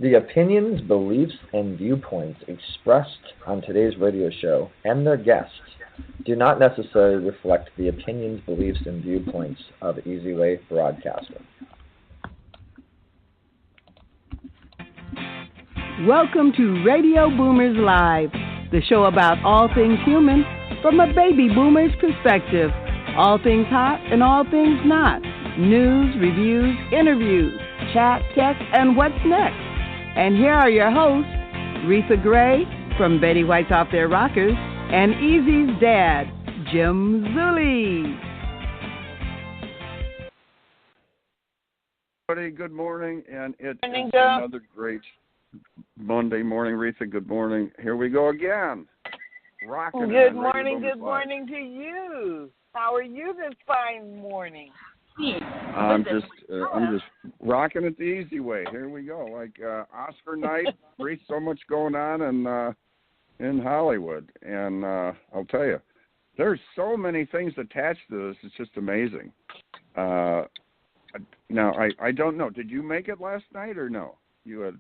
The opinions, beliefs, and viewpoints expressed on today's radio show and their guests do not necessarily reflect the opinions, beliefs, and viewpoints of Easy Way Broadcasting. Welcome to Radio Boomers Live, the show about all things human from a baby boomer's perspective. All things hot and all things not. News, reviews, interviews, chat, text, and what's next. And here are your hosts, Reatha Gray from Betty White's Off Their Rockers and Easy's dad, Jim Zuley. Good morning, and it's another great Monday morning. Reatha, good morning. Here we go again. Rocking. Good morning to you. How are you this fine morning? I'm just rocking it the easy way. Here we go. Like Oscar night, there's so much going on in Hollywood, and I'll tell you, there's so many things attached to this. It's just amazing. Now I don't know. Did you make it last night or no? You had.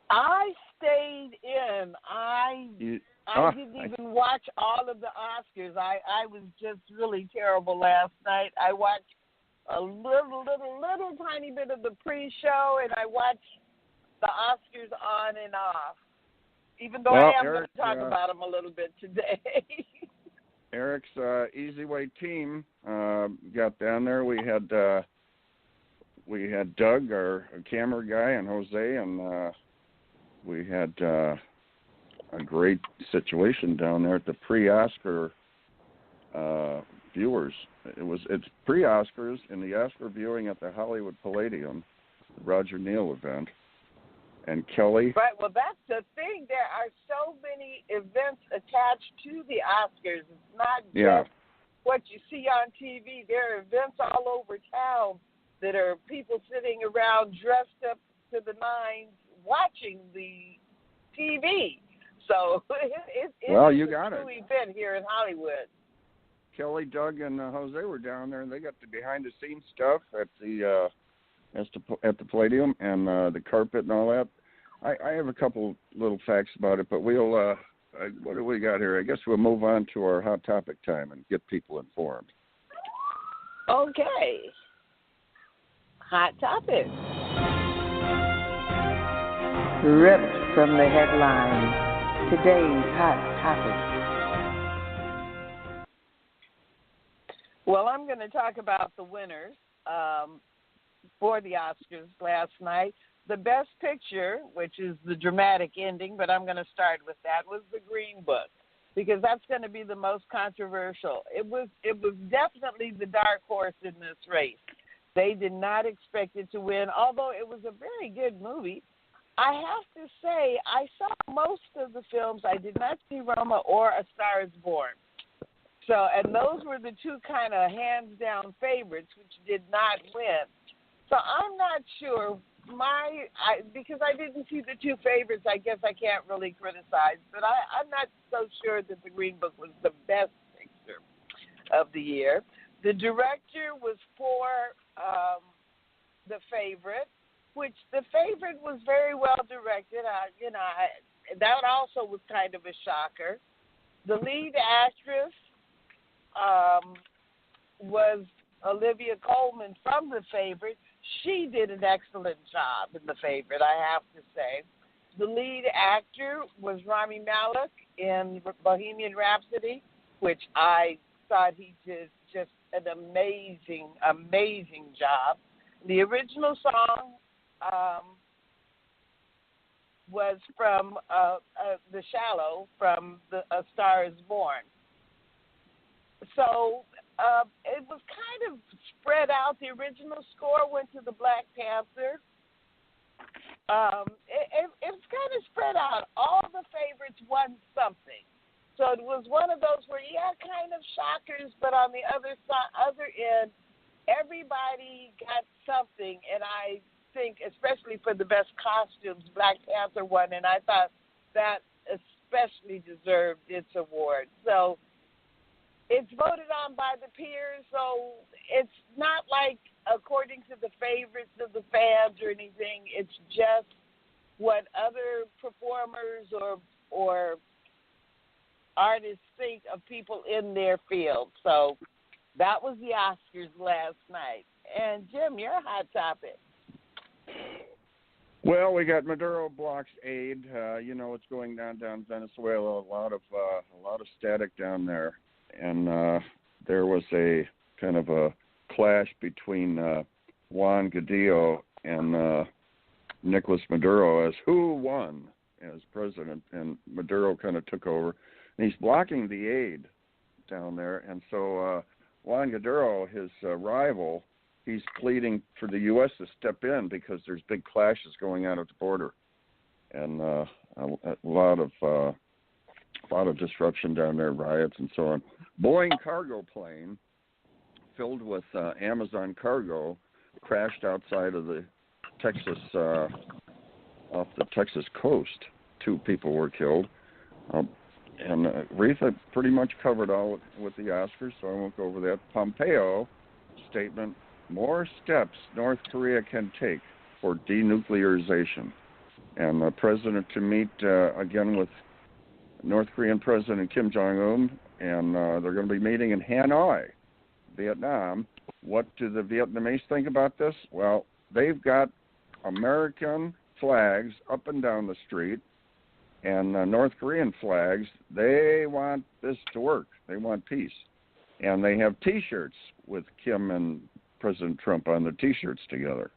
I stayed in. I didn't even watch all of the Oscars. I was just really terrible last night. I watched a little tiny bit of the pre-show, and I watched the Oscars on and off, even though I am going to talk about them a little bit today. Eric's Easy Way team got down there. We had Doug, our camera guy, and Jose, and we had a great situation down there at the pre-Oscar viewers. It's pre-Oscars and the Oscar viewing at the Hollywood Palladium, the Roger Neal event, and Kelly. Right. Well, that's the thing. There are so many events attached to the Oscars. It's not just what you see on TV. There are events all over town that are people sitting around dressed up to the nines watching the TV. So it's you got a true event here in Hollywood. Kelly, Doug, and Jose were down there, and they got the behind-the-scenes stuff at the Palladium and the carpet and all that. I have a couple little facts about it, but we'll what do we got here? I guess we'll move on to our hot topic time and get people informed. Okay. Hot topic. Ripped from the headlines, today's hot topic. Well, I'm going to talk about the winners for the Oscars last night. The Best Picture, which is the dramatic ending, but I'm going to start with that, was The Green Book, because that's going to be the most controversial. It was definitely the dark horse in this race. They did not expect it to win, although it was a very good movie. I have to say, I saw most of the films. I did not see Roma or A Star is Born. So, and those were the two kind of hands-down favorites, which did not win. So I'm not sure. Because I didn't see the two favorites, I guess I can't really criticize. But I'm not so sure that The Green Book was the best picture of the year. The director was for the favorite, which the favorite was very well directed. That also was kind of a shocker. The lead actress was Olivia Colman from The Favorite. She did an excellent job in The Favorite, I have to say. The lead actor was Rami Malek in Bohemian Rhapsody, which I thought he did just an amazing job. The original song was from The Shallow from A Star is Born. So it was kind of spread out. The original score went to the Black Panther. It was kind of spread out. All the favorites won something. So it was one of those where, kind of shockers, but on the other end, everybody got something. And I think, especially for the best costumes, Black Panther won, and I thought that especially deserved its award. So it's voted on by the peers, so it's not like according to the favorites of the fans or anything. It's just what other performers or artists think of people in their field. So that was the Oscars last night. And Jim, your hot topic. Well, we got Maduro blocks aid. You know what's going down Venezuela. A lot of static down there, and there was a kind of a clash between Juan Guaido and Nicolas Maduro as who won as president, and Maduro kind of took over. And he's blocking the aid down there, and so Juan Guaido, his rival, he's pleading for the U.S. to step in because there's big clashes going on at the border, and a lot of disruption down there, riots and so on. Boeing cargo plane filled with Amazon cargo crashed outside of the Texas, off the Texas coast. 2 people were killed. And Reatha pretty much covered all with the Oscars, so I won't go over that. Pompeo statement, more steps North Korea can take for denuclearization. And the president to meet again with North Korean President Kim Jong-un, and they're going to be meeting in Hanoi, Vietnam. What do the Vietnamese think about this? Well, they've got American flags up and down the street, and North Korean flags. They want this to work. They want peace. And they have T-shirts with Kim and President Trump on the T-shirts together.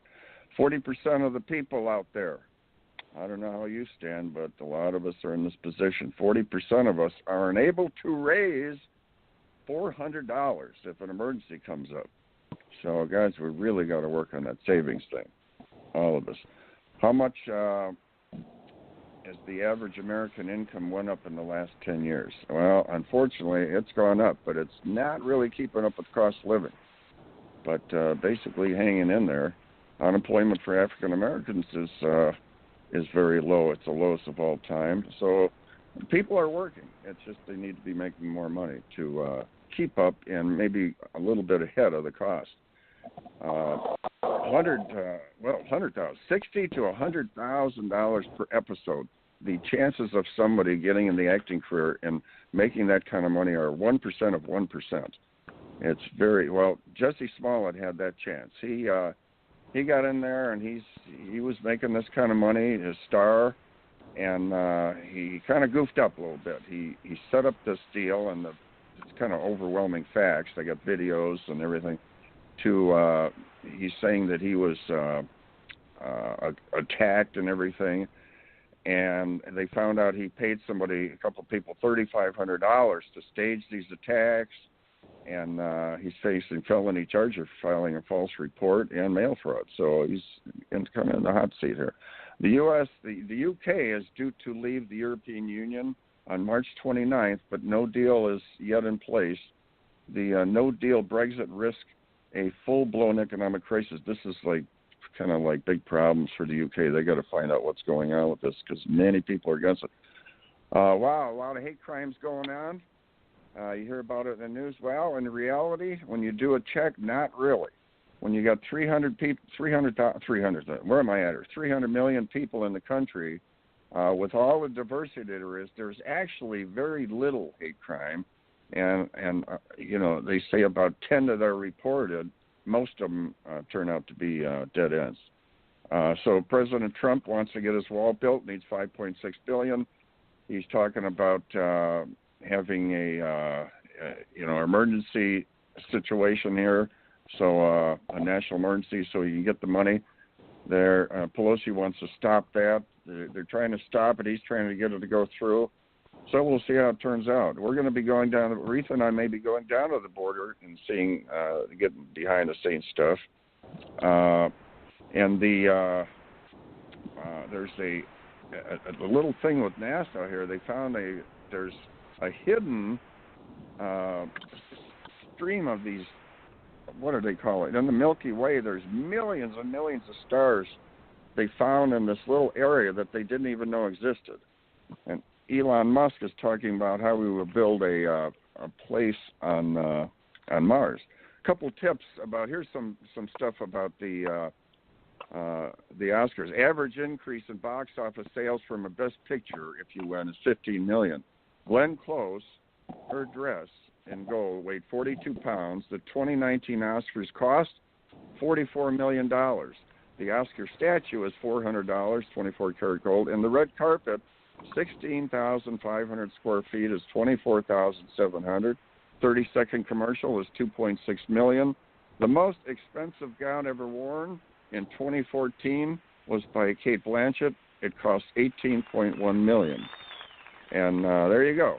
40% of the people out there, I don't know how you stand, but a lot of us are in this position. 40% of us are unable to raise $400 if an emergency comes up. So, guys, we really got to work on that savings thing, all of us. How much has the average American income went up in the last 10 years? Well, unfortunately, it's gone up, but it's not really keeping up with cost of living. But basically hanging in there. Unemployment for African Americans is very low. It's the lowest of all time. So people are working. It's just they need to be making more money to keep up and maybe a little bit ahead of the cost. $60,000 to $100,000 per episode. The chances of somebody getting in the acting career and making that kind of money are 1% of 1%. It's very well. Jesse Smollett had that chance. He got in there and he was making this kind of money, his star, and he kind of goofed up a little bit. He set up this deal, and it's kind of overwhelming facts. They got videos and everything. He's saying that he was attacked and everything, and they found out he paid a couple of people $3,500 to stage these attacks, and he's facing felony charges for filing a false report and mail fraud. So he's kind of in the hot seat here. The UK is due to leave the European Union on March 29th, but no deal is yet in place. The no-deal Brexit risks a full-blown economic crisis. This is kind of like big problems for the UK. They got to find out what's going on with this because many people are against it. Wow, a lot of hate crimes going on. You hear about it in the news. Well, in reality, when you do a check, not really. When you got 300 million people in the country, with all the diversity there is, there's actually very little hate crime. And they say about 10 that are reported. Most of them turn out to be dead ends. So President Trump wants to get his wall built, needs $5.6 billion. He's talking about having a emergency situation here, so a national emergency, so he can get the money. Pelosi wants to stop that. They're trying to stop it. He's trying to get it to go through. So we'll see how it turns out. We're going to be going down. Reatha and I may be going down to the border and seeing, getting behind the scenes stuff. There's a little thing with NASA here. They found there's a hidden stream of these. What do they call it? In the Milky Way, there's millions and millions of stars they found in this little area that they didn't even know existed. And Elon Musk is talking about how we will build a place on Mars. A couple tips about here's some stuff about the the Oscars. Average increase in box office sales from a Best Picture, if you win, is $15 million. Glenn Close, her dress in gold weighed 42 pounds. The 2019 Oscars cost $44 million. The Oscar statue is $400, 24 karat gold, and the red carpet, 16,500 square feet, is $24,700. 30-second commercial is $2.6 million. The most expensive gown ever worn in 2014 was by Kate Blanchett. It cost $18.1 million. And there you go.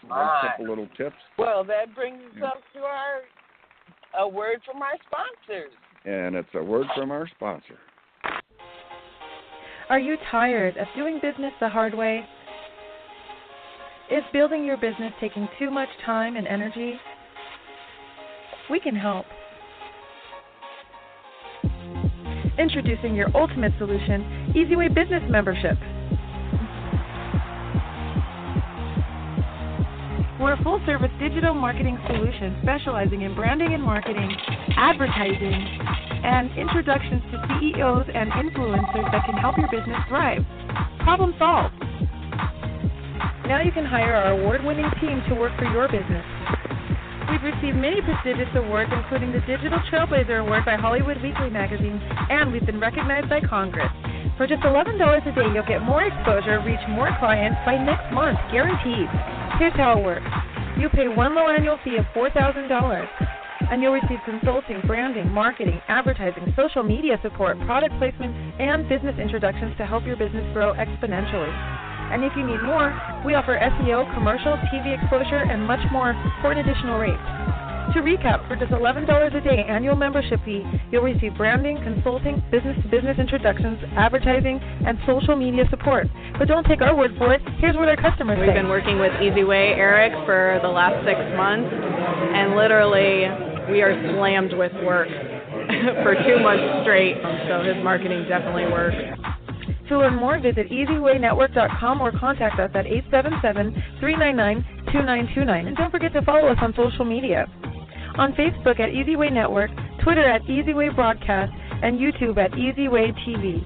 A couple little tips. Well, that brings us up to a word from our sponsors. And it's a word from our sponsor. Are you tired of doing business the hard way? Is building your business taking too much time and energy? We can help. Introducing your ultimate solution, EasyWay Business Membership. We're a full-service digital marketing solution specializing in branding and marketing, advertising, and introductions to CEOs and influencers that can help your business thrive. Problem solved. Now you can hire our award-winning team to work for your business. We've received many prestigious awards, including the Digital Trailblazer Award by Hollywood Weekly magazine, and we've been recognized by Congress. For just $11 a day, you'll get more exposure, reach more clients by next month, guaranteed. Here's how it works. You pay one low annual fee of $4,000, and you'll receive consulting, branding, marketing, advertising, social media support, product placement, and business introductions to help your business grow exponentially. And if you need more, we offer SEO, commercial, TV exposure, and much more for an additional rate. To recap, for just $11 a day annual membership fee, you'll receive branding, consulting, business-to-business introductions, advertising, and social media support. But don't take our word for it. Here's what our customers say. We've been working with EasyWay Eric for the last 6 months, and literally we are slammed with work for 2 months straight, so his marketing definitely works. To learn more, visit EasyWayNetwork.com or contact us at 877-399-2929. And don't forget to follow us on social media. On Facebook at EasyWay Network, Twitter at EasyWay Broadcast, and YouTube at EasyWay TV.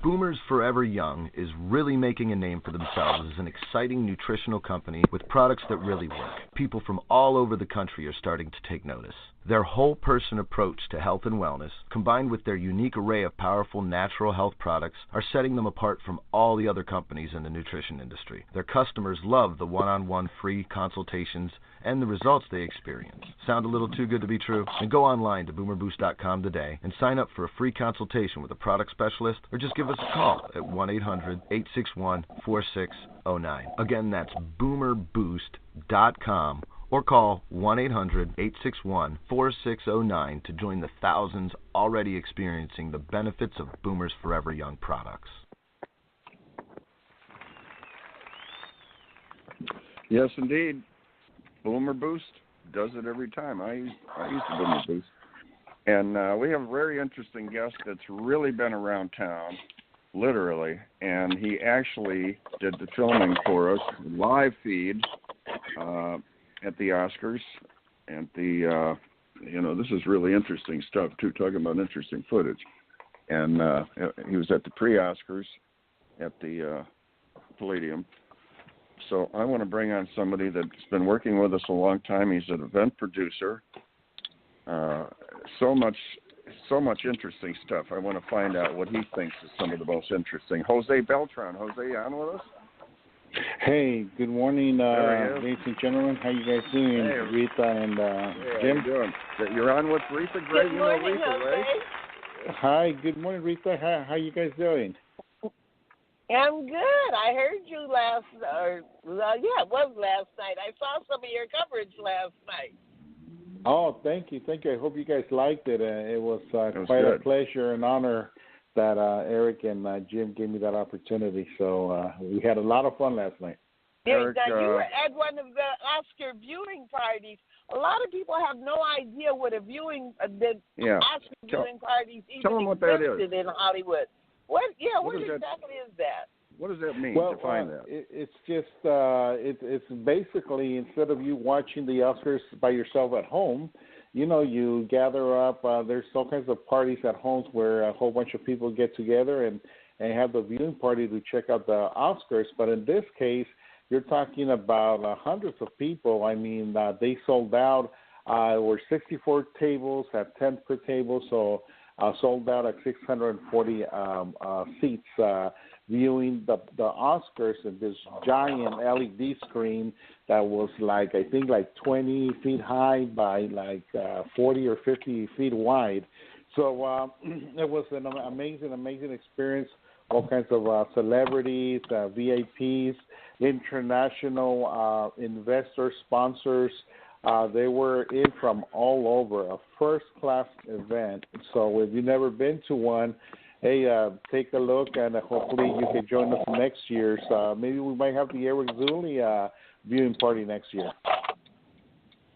Boomers Forever Young is really making a name for themselves as an exciting nutritional company with products that really work. People from all over the country are starting to take notice. Their whole-person approach to health and wellness, combined with their unique array of powerful natural health products, are setting them apart from all the other companies in the nutrition industry. Their customers love the one-on-one free consultations and the results they experience. Sound a little too good to be true? Then go online to boomerboost.com today and sign up for a free consultation with a product specialist, or just give us a call at 1-800-861-4609. Again, that's boomerboost.com. Or call 1-800-861-4609 to join the thousands already experiencing the benefits of Boomers Forever Young products. Yes, indeed. Boomer Boost does it every time. I use the Boomer Boost. And we have a very interesting guest that's really been around town, literally, and he actually did the filming for us, live feed, at the Oscars, and this is really interesting stuff too. Talking about interesting footage, and he was at the pre-Oscars at the Palladium. So I want to bring on somebody that's been working with us a long time. He's an event producer. So much interesting stuff. I want to find out what he thinks is some of the most interesting. Jose Beltran. Jose, on with us? Hey, good morning, ladies and gentlemen. How you guys doing? Hey. Reatha and Jim? How you doing? You're on with Reatha, Greg. Good morning, Reatha, Jose. right? Hi, good morning, Reatha. How you guys doing? I'm good. I heard you it was last night. I saw some of your coverage last night. Oh, thank you. I hope you guys liked it. It was quite good. a pleasure and honor that Eric and Jim gave me that opportunity. So we had a lot of fun last night. Eric, you were at one of the Oscar viewing parties. A lot of people have no idea what a Oscar viewing parties even existed in Hollywood. What exactly is that? What does that mean? Define that. It's just it's basically, instead of you watching the Oscars by yourself at home, you gather up. There's all kinds of parties at homes where a whole bunch of people get together and have the viewing party to check out the Oscars. But in this case, you're talking about hundreds of people. I mean, they sold out. There were 64 tables at 10 per table, so sold out at 640 seats viewing the Oscars in this giant LED screen that was like 20 feet high by 40 or 50 feet wide. So it was an amazing experience. All kinds of celebrities, VIPs, international investors, sponsors. They were in from all over, a first-class event. So if you've never been to one, hey, take a look, and hopefully you can join us next year. So maybe we might have the Eric Zuley viewing party next year.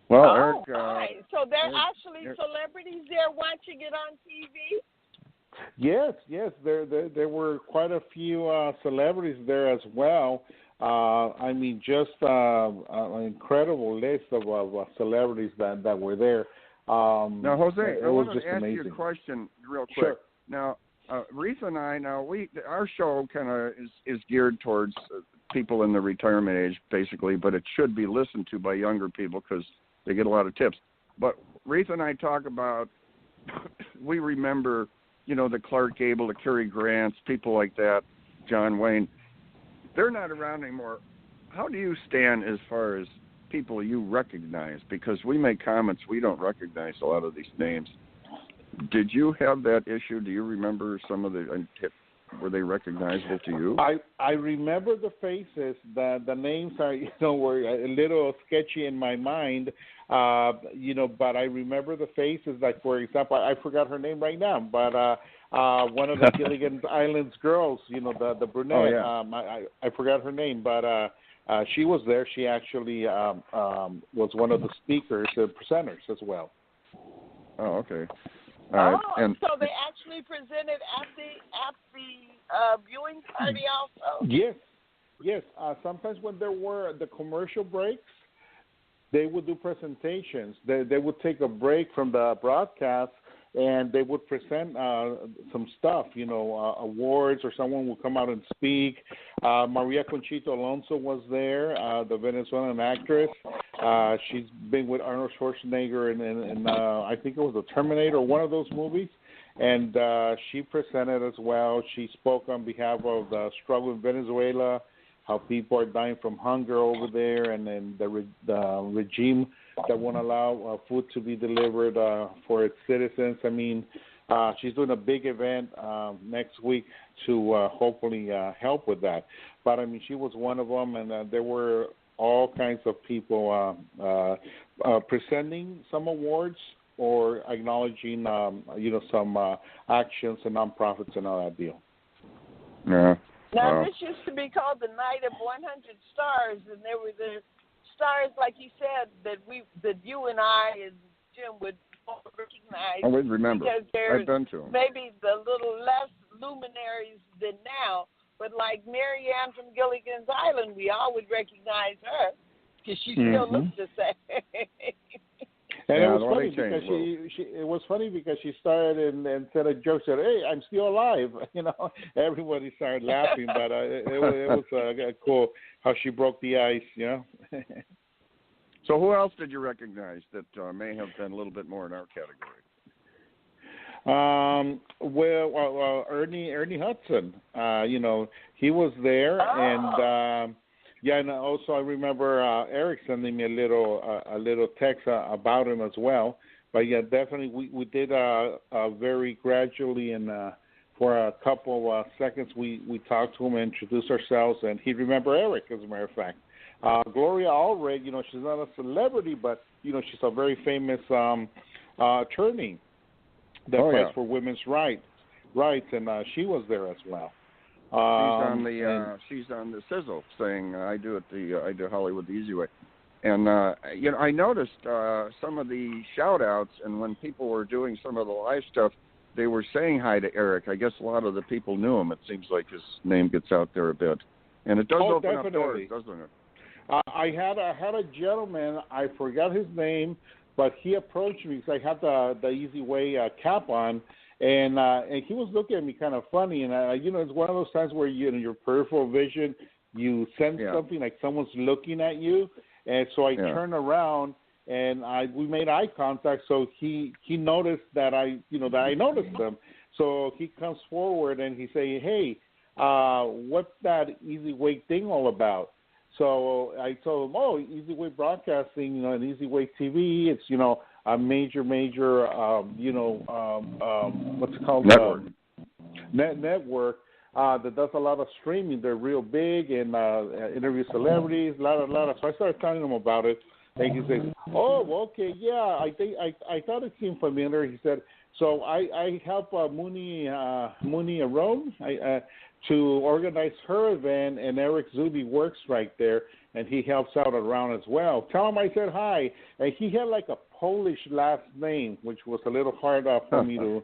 Well, Eric, right. So there are actually celebrities there watching it on TV? Yes. There were quite a few celebrities there as well. I mean, just an incredible list of celebrities that were there. Now, Jose, I want to ask amazing. you a question real quick. Sure. Now, Reatha and I, our show kind of is geared towards people in the retirement age, basically, but it should be listened to by younger people because they get a lot of tips. But Reatha and I talk about, we remember, the Clark Gable, the Cary Grants, people like that, John Wayne. They're not around anymore. How do you stand as far as people you recognize? Because we make comments, we don't recognize a lot of these names. Did you have that issue? Do you remember some of the, were they recognizable to you? I remember the faces. The names are, were a little sketchy in my mind, but I remember the faces. Like, for example, I forgot her name right now, but one of the Gilligan Islands girls, the brunette. Oh, yeah. I forgot her name, but she was there. She actually was one of the speakers, the presenters as well. Oh, okay. All right. And so they actually presented at the viewing party also? Yes. Sometimes when there were the commercial breaks, they would do presentations. They would take a break from the broadcast, and they would present some stuff, awards, or someone would come out and speak. Maria Conchita Alonso was there, the Venezuelan actress. She's been with Arnold Schwarzenegger in I think it was The Terminator, one of those movies. And she presented as well. She spoke on behalf of the struggle in Venezuela, how people are dying from hunger over there, and then the regime that won't allow food to be delivered for its citizens. I mean, she's doing a big event next week to hopefully help with that. But, I mean, she was one of them, and there were all kinds of people presenting some awards or acknowledging, some actions and nonprofits and all that deal. Yeah. Now, this used to be called the Night of 100 Stars, and there were the stars, like you said, that you and I and Jim would recognize. I would remember. Because there's I've been to them. maybe the little less luminaries than now, but like Mary Ann from Gilligan's Island, we all would recognize her because she still looks the same. And it was funny because she started and said a joke, said, "Hey, I'm still alive." Everybody started laughing, but it was cool how she broke the ice. So who else did you recognize that may have been a little bit more in our category? Ernie Hudson. He was there, and. And also I remember Eric sending me a little text about him as well. But yeah, definitely we did very gradually, and for a couple of seconds we talked to him and introduced ourselves, and he remembered Eric, as a matter of fact. Gloria Allred, she's not a celebrity, but she's a very famous attorney that fights for women's rights, and she was there as well. She's on the Sizzle saying I do Hollywood the easy way, and I noticed some of the shout outs, and when people were doing some of the live stuff, they were saying hi to Eric. I guess a lot of the people knew him. It seems like his name gets out there a bit, and it does open up doors, doesn't it? I had a gentleman, I forgot his name, But he approached me because I had the Easy Way cap on, and he was looking at me kind of funny. And it's one of those times where your peripheral vision, you sense something like someone's looking at you, and so I turned around and we made eye contact. So he noticed that I noticed him. So he comes forward and he say, "Hey, what's that Easy Way thing all about?" So I told him, "Oh, Easy Way Broadcasting, and Easy Way TV. It's a major, what's it called? Network. Network that does a lot of streaming. They're real big and interview celebrities, a lot of." So I started telling him about it, and he says, "Oh, okay, yeah. I thought it seemed familiar." He said, "So I help Mooney Rome to organize her event, and Eric Zuley works right there, and he helps out around as well. Tell him I said hi." And he had like a Polish last name, which was a little hard for me to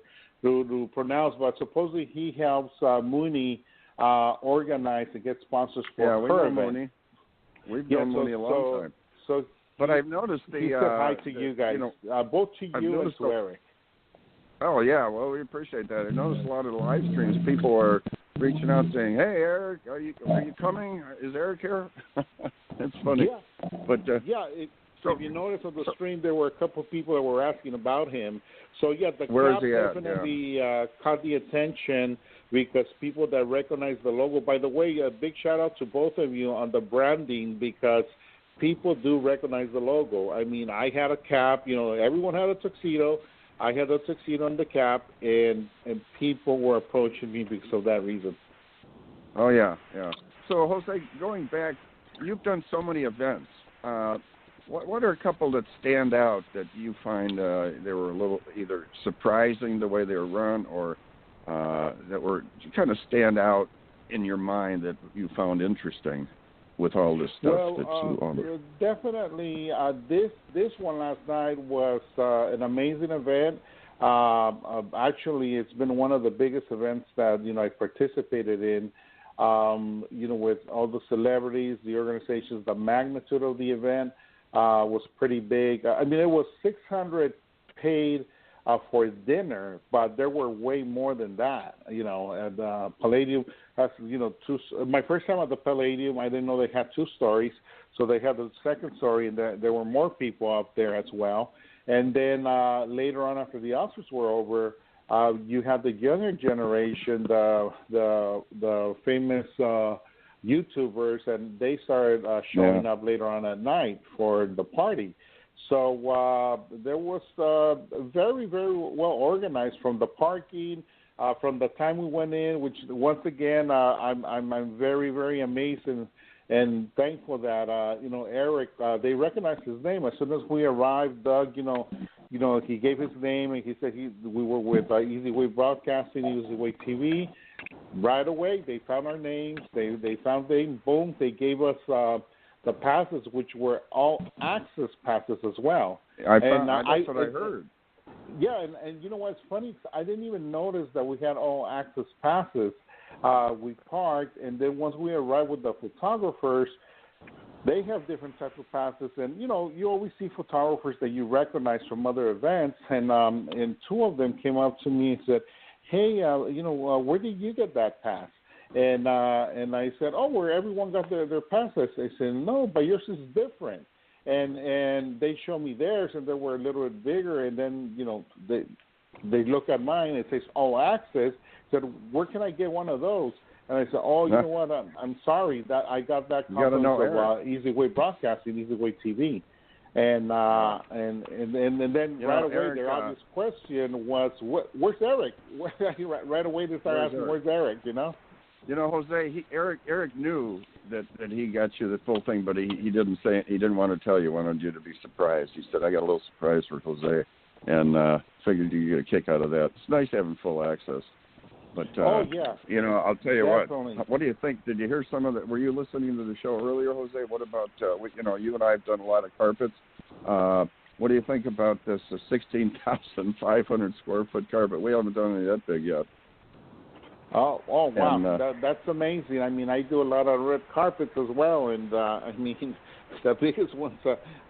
pronounce, but supposedly he helps Mooney organize and get sponsors for her event. Mooney. We've known Mooney a long time. But I've noticed he said hi to you guys, both to you and to Eric. Oh, yeah, well, we appreciate that. I noticed a lot of the live streams, people are reaching out saying, "Hey, Eric, are you coming? Is Eric here?" It's funny. Yeah. But if you notice on the stream, there were a couple of people that were asking about him. So, the where cap is he at? definitely caught the attention because people that recognize the logo. By the way, a big shout-out to both of you on the branding because people do recognize the logo. I mean, I had a cap. Everyone had a tuxedo. I had a tuxedo on the cap, and people were approaching me because of that reason. Oh, yeah. So, Jose, going back, you've done so many events. What are a couple that stand out that you find they were a little either surprising the way they were run or that were kind of stand out in your mind that you found interesting with all this stuff that you own? Definitely, this one last night was an amazing event. Actually, it's been one of the biggest events that I participated in. With all the celebrities, the organizations, the magnitude of the event was pretty big. I mean, it was 600 paid for dinner, but there were way more than that. At Palladium has my first time at the Palladium, I didn't know they had 2 stories, so they had the second story, and there were more people up there as well. And then later on, after the Oscars were over, you had the younger generation, the famous YouTubers, and they started showing up later on at night for the party. So there was very, very well organized from the parking, from the time we went in. Which once again, I'm very, very amazed and thankful that Eric. They recognized his name as soon as we arrived. Doug, he gave his name and he said we were with Easy Way Broadcasting, Easy Way TV. Right away, they found our names. They found them. Boom! They gave us the passes, which were all access passes as well. That's what I heard. Yeah, and you know what's funny? I didn't even notice that we had all access passes. We parked, and then once we arrived with the photographers, they have different types of passes. And, you always see photographers that you recognize from other events. And 2 of them came up to me and said, "Hey, where did you get that pass?" And I said, "Oh, where everyone got their passes." They said, "No, but yours is different." And they showed me theirs, and they were a little bit bigger. And then, they look at mine. It says all access. Said, "Where can I get one of those?" And I said, "Oh, you know what? I'm sorry that I got that conference of Easy Way Broadcasting, Easy Way TV." And then right away, Eric, their obvious question was, "Where's Eric?" Right away, they started asking, "Where's Eric?" Jose, Eric knew that he got you the full thing, but he didn't say it. He didn't want to tell you. Wanted you to be surprised. He said, "I got a little surprise for Jose," and figured you get a kick out of that. It's nice having full access. But oh yeah, I'll tell you definitely. What do you think? Did you hear some of it? Were you listening to the show earlier, Jose? What about you and I have done a lot of carpets. What do you think about this 16,500 square foot carpet? We haven't done any that big yet. Oh wow, And, that's amazing. I mean, I do a lot of red carpets as well, and I mean, the biggest ones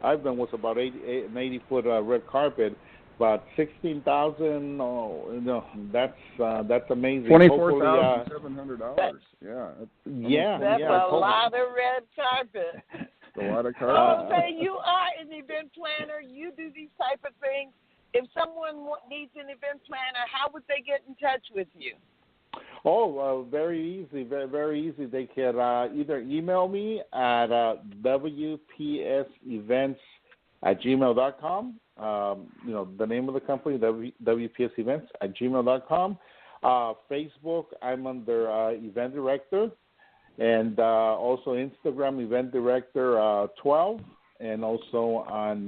I've done was about an 80-foot red carpet. But 16,000, that's amazing. $24,700. Yeah. That's a lot of red carpet. A lot of carpet. Jose, you are an event planner. You do these type of things. If someone needs an event planner, how would they get in touch with you? Oh, very easy, very, very easy. They can either email me at wpsevents@gmail.com. The name of the company, wpsevents@gmail.com. Facebook, I'm under event director, and also Instagram, event director 12, and also on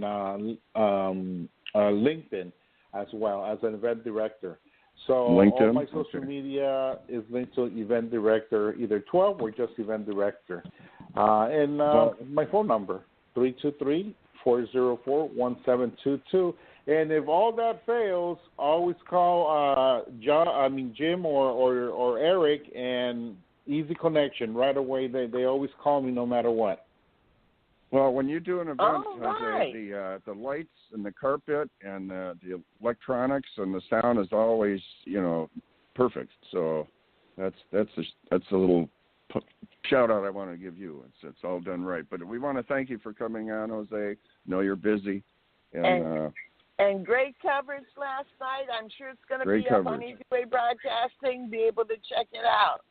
LinkedIn as well as an event director. So LinkedIn, all my social media is linked to event director, either 12 or just event director. And my phone number, 323-404-1722. And if all that fails, always call Jim or Eric, and easy connection right away. They always call me no matter what. Well, when you do an event, right. the lights and the carpet and the electronics and the sound is always, perfect. So that's a little shout out I want to give you. It's all done right. But we want to thank you for coming on, Jose. I know you're busy. And great coverage last night. I'm sure it's going to be up on Easy Way Broadcasting. Be able to check it out.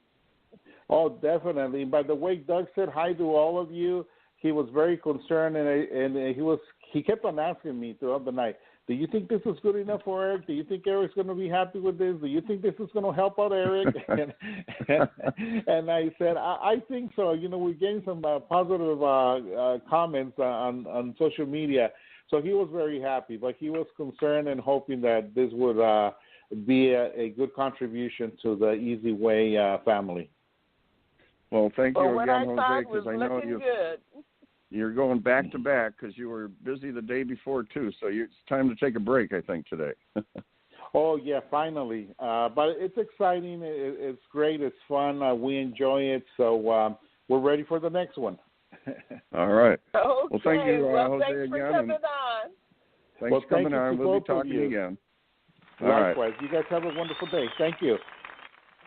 Oh, definitely. By the way, Doug said hi to all of you. He was very concerned, and he kept on asking me throughout the night, do you think this is good enough for Eric? Do you think Eric's going to be happy with this? Do you think this is going to help out Eric? and I said, I think so. We're getting some positive comments on social media. So he was very happy, but he was concerned and hoping that this would be a good contribution to the Easy Way family. Well, thank you again, Jose, because I know you're going back to back because you were busy the day before too. So it's time to take a break, I think, today. Oh yeah, finally. But it's exciting. It's great. It's fun. We enjoy it. So we're ready for the next one. All right. Okay. Well, thank you, Jose, thanks again. For coming on. Thanks for coming on. We'll be talking again. Likewise. All right. You guys have a wonderful day. Thank you.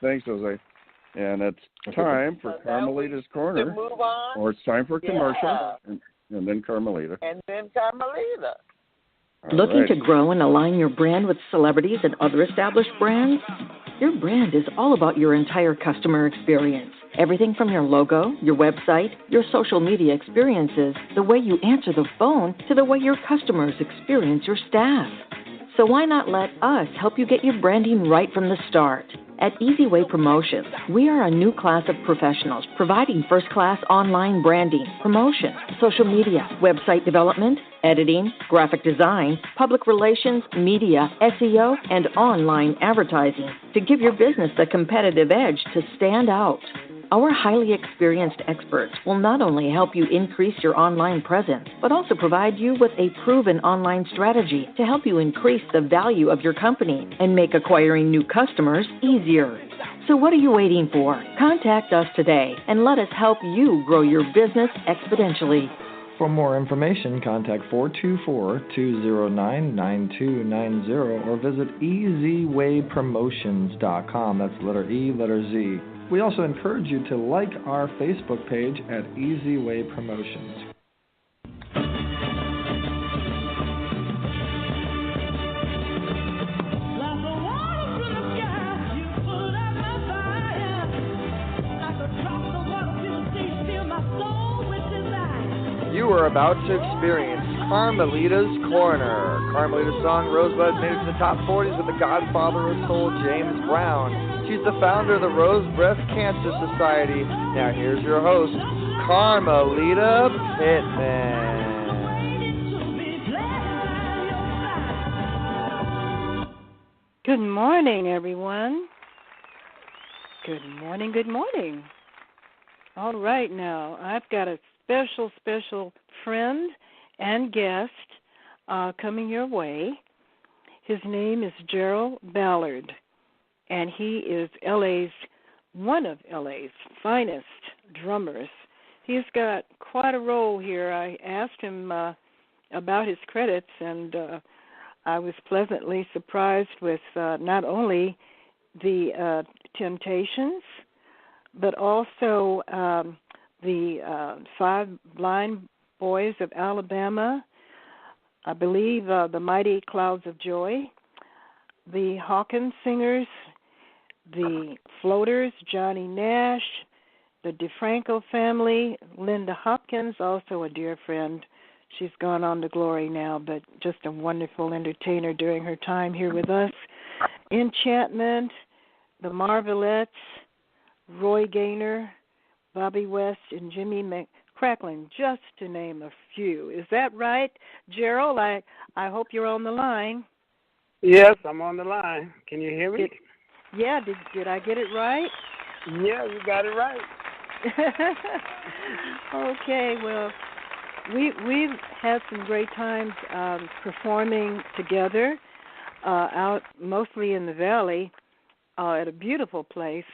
Thanks, Jose. And it's time for Carmelita's Corner, to move on. Or it's time for commercial, and then Carmelita. And then Carmelita. Looking to grow and align your brand with celebrities and other established brands? Your brand is all about your entire customer experience. Everything from your logo, your website, your social media experiences, the way you answer the phone, to the way your customers experience your staff. So why not let us help you get your branding right from the start? At Easy Way Promotions, we are a new class of professionals providing first-class online branding, promotion, social media, website development, editing, graphic design, public relations, media, SEO, and online advertising to give your business the competitive edge to stand out. Our highly experienced experts will not only help you increase your online presence, but also provide you with a proven online strategy to help you increase the value of your company and make acquiring new customers easier. So what are you waiting for? Contact us today and let us help you grow your business exponentially. For more information, contact 424-209-9290 or visit easywaypromotions.com. That's letter E, letter Z. We also encourage you to like our Facebook page at Easy Way Promotions. You are about to experience Carmelita's Corner. Carmelita's song Rosebud made it to the top 40s with the godfather of soul, James Brown. She's the founder of the Rose Breast Cancer Society. Now here's your host, Carmelita Pittman. Good morning, everyone. Good morning, good morning. All right, now, I've got a special friend and guest coming your way. His name is Jerrell Ballard, and he is one of LA's finest drummers. He's got quite a role here. I asked him about his credits, and I was pleasantly surprised with not only the Temptations, but also the Five Blind Boys of Alabama, I believe the Mighty Clouds of Joy, the Hawkins Singers, the Floaters, Johnny Nash, the DeFranco family, Linda Hopkins, also a dear friend. She's gone on to glory now, but just a wonderful entertainer during her time here with us. Enchantment, the Marvelettes, Roy Gaynor, Bobby West, and Jimmy McCracklin, just to name a few. Is that right, Jerrell? I hope you're on the line. Yes, I'm on the line. Can you hear me? Did I get it right? Yeah, you got it right. Okay, well, we've had some great times performing together out mostly in the Valley at a beautiful place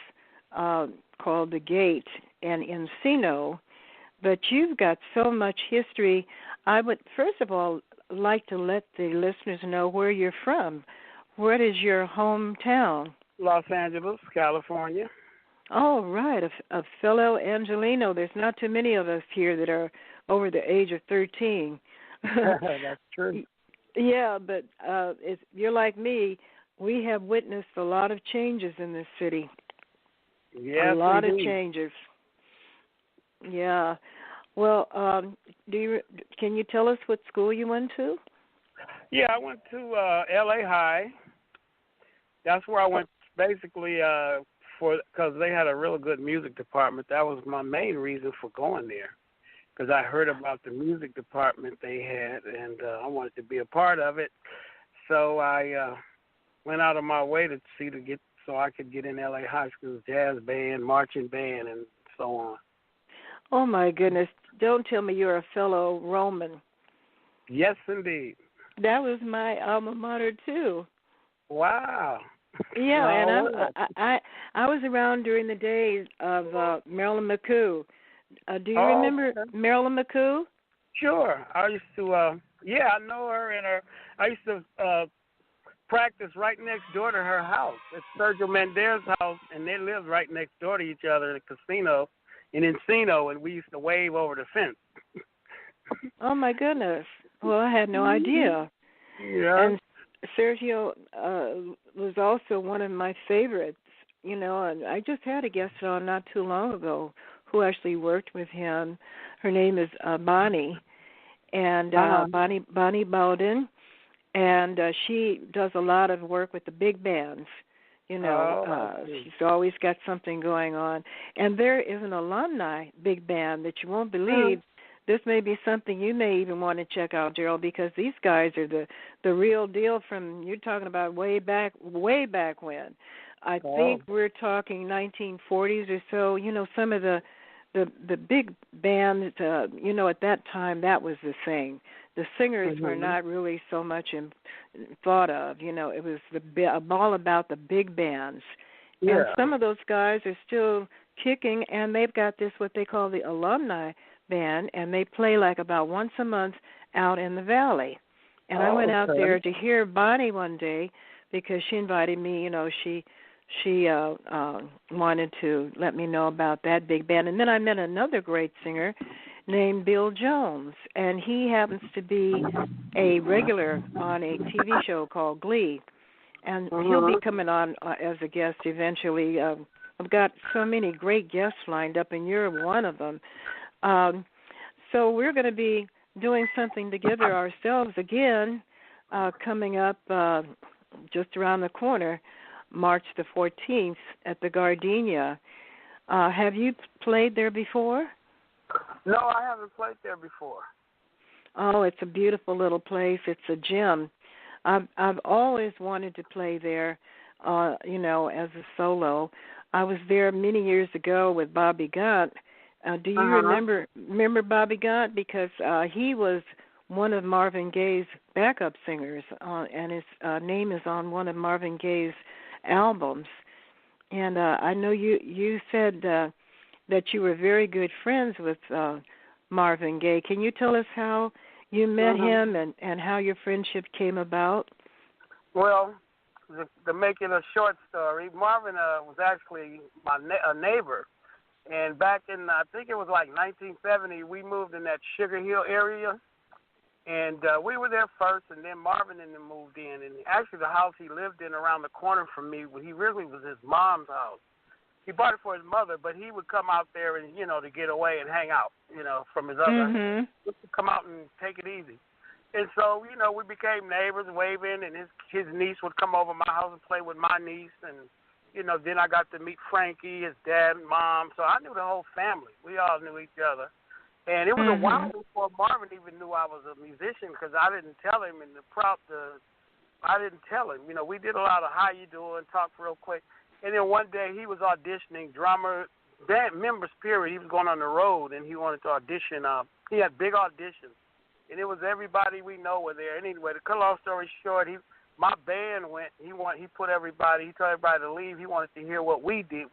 called The Gate and Encino. But you've got so much history. I would, first of all, like to let the listeners know where you're from. What is your hometown? Los Angeles, California. Oh, right, a fellow Angelino. There's not too many of us here that are over the age of 13. That's true. Yeah, but if you're like me, we have witnessed a lot of changes in this city. Yes, a lot of changes. Yeah. Well, can you tell us what school you went to? Yeah, I went to L.A. High. That's where I went basically because they had a real good music department. That was my main reason for going there, because I heard about the music department they had, and I wanted to be a part of it. So I went out of my way so I could get in L.A. High School's jazz band, marching band, and so on. Oh, my goodness. Don't tell me you're a fellow Roman. Yes, indeed. That was my alma mater, too. Wow. Yeah, and I was around during the days of Marilyn McCoo. Do you remember Marilyn McCoo? Sure. I used to, I know her, and I used to practice right next door to her house. It's Sergio Mendel's house, and they lived right next door to each other in a casino in Encino, and we used to wave over the fence. Oh, my goodness. Well, I had no idea. Yeah. And Sergio was also one of my favorites, and I just had a guest on not too long ago who actually worked with him. Her name is Bonnie, and Bonnie Bowden, and she does a lot of work with the big bands. She's always got something going on. And there is an alumni big band that you won't believe. This may be something you may even want to check out, Jerrell, because these guys are the real deal from, you're talking about way back when. I think we're talking 1940s or so. Some of the big bands, at that time, that was the thing. The singers were not really so much thought of. It was all about the big bands. Yeah. And some of those guys are still kicking, and they've got this, what they call the alumni band, and they play like about once a month out in the Valley. And I went out there to hear Bonnie one day because she invited me. She wanted to let me know about that big band. And then I met another great singer named Bill Jones, and he happens to be a regular on a TV show called Glee. And he'll be coming on as a guest eventually. I've got so many great guests lined up, and you're one of them. So we're going to be doing something together ourselves again coming up just around the corner, March the 14th at the Gardenia. Have you played there before? No, I haven't played there before. Oh, it's a beautiful little place. It's a gem. I've always wanted to play there, as a solo. I was there many years ago with Bobby Gaunt. Do you remember Bobby Gaunt? Because he was one of Marvin Gaye's backup singers, and his name is on one of Marvin Gaye's albums. And I know you said that you were very good friends with Marvin Gaye. Can you tell us how you met him and how your friendship came about? Well, to make it a short story, Marvin was actually a neighbor. And back in, I think it was like 1970, we moved in that Sugar Hill area. And we were there first, and then Marvin and them moved in. And actually the house he lived in around the corner from me, he really was his mom's house. He bought it for his mother, but he would come out there and, to get away and hang out, from his other. Just to come out and take it easy. And so, we became neighbors, waving, and his niece would come over my house and play with my niece. And, then I got to meet Frankie, his dad and mom. So I knew the whole family. We all knew each other. And it was a while before Marvin even knew I was a musician because I didn't tell him. And I didn't tell him. We did a lot of how you doing, talk real quick. And then one day he was auditioning drummer, band members period. He was going on the road and he wanted to audition. He had big auditions. And it was everybody we know were there. Anyway, to cut a long story short, my band went. He told everybody to leave. He wanted to hear what we do.